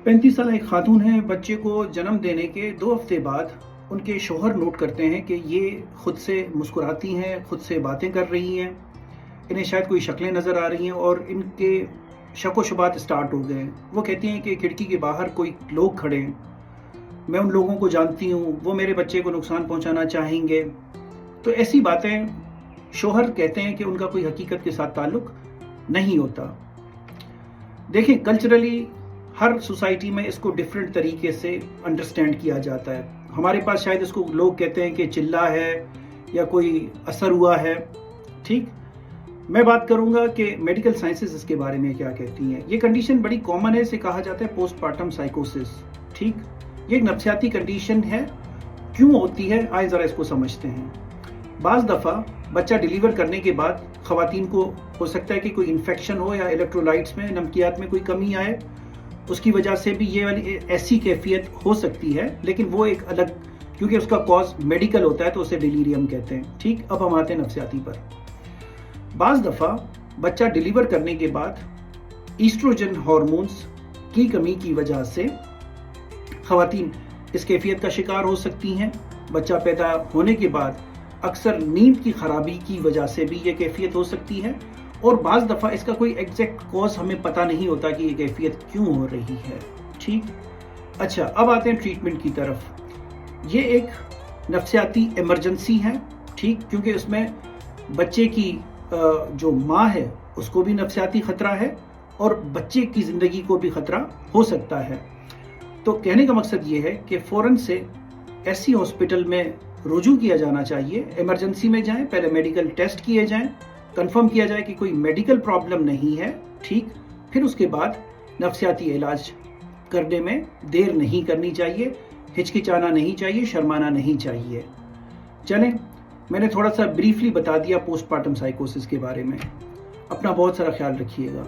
35 साल एक खातून हैं। बच्चे को जन्म देने के 2 हफ्ते बाद उनके शौहर नोट करते हैं कि ये खुद से मुस्कुराती हैं, खुद से बातें कर रही हैं, इन्हें शायद कोई शक्लें नज़र आ रही हैं और इनके शक व शुबात स्टार्ट हो गए हैं। वो कहती हैं कि खिड़की के बाहर कोई लोग खड़े हैं, मैं उन लोगों को जानती हूँ, वो मेरे बच्चे को नुकसान पहुँचाना चाहेंगे। तो ऐसी बातें शौहर कहते हैं कि उनका कोई हकीकत के साथ ताल्लुक़ नहीं होता। देखें, कल्चरली हर सोसाइटी में इसको डिफरेंट तरीके से अंडरस्टैंड किया जाता है। हमारे पास शायद इसको लोग कहते हैं कि चिल्ला है या कोई असर हुआ है। ठीक, मैं बात करूंगा कि मेडिकल साइंसेस इसके बारे में क्या कहती हैं। ये कंडीशन बड़ी कॉमन है, इसे कहा जाता है पोस्टपार्टम साइकोसिस। ठीक, ये एक नफ्सियाती कंडीशन है। क्यों होती है, आइए ज़रा इसको समझते हैं। बाज़ दफ़ा बच्चा डिलीवर करने के बाद ख़वातीन को हो सकता है कि कोई इन्फेक्शन हो या इलेक्ट्रोलाइट्स में, नमकियात में कोई कमी आए, उसकी वजह से भी ये वाली ऐसी कैफियत हो सकती है। लेकिन वो एक अलग, क्योंकि उसका कॉज मेडिकल होता है तो उसे डिलीरियम कहते हैं। ठीक, अब हम आते हैं नफ्सियाती पर। बाज़ दफ़ा बच्चा डिलीवर करने के बाद ईस्ट्रोजन हार्मोन्स की कमी की वजह से ख़वातीन इस कैफियत का शिकार हो सकती हैं। बच्चा पैदा होने के बाद अक्सर नींद की खराबी की वजह से भी ये कैफियत हो सकती है और बाज़ दफ़ा इसका कोई एग्जैक्ट कॉज हमें पता नहीं होता कि ये कैफियत क्यों हो रही है। ठीक, अच्छा, अब आते हैं ट्रीटमेंट की तरफ। ये एक नफ्सियाती इमरजेंसी है। ठीक, क्योंकि उसमें बच्चे की जो माँ है उसको भी नफ्सियाती ख़तरा है और बच्चे की ज़िंदगी को भी ख़तरा हो सकता है। तो कहने का मकसद ये है कि फ़ौरन से ऐसी हॉस्पिटल में रुजू किया जाना चाहिए। इमरजेंसी में जाएं, पहले मेडिकल टेस्ट किए जाएं, कंफर्म किया जाए कि कोई मेडिकल प्रॉब्लम नहीं है। ठीक, फिर उसके बाद नफ्सियाती इलाज करने में देर नहीं करनी चाहिए, हिचकिचाना नहीं चाहिए, शर्माना नहीं चाहिए। चलें, मैंने थोड़ा सा ब्रीफली बता दिया पोस्टपार्टम साइकोसिस के बारे में। अपना बहुत सारा ख्याल रखिएगा।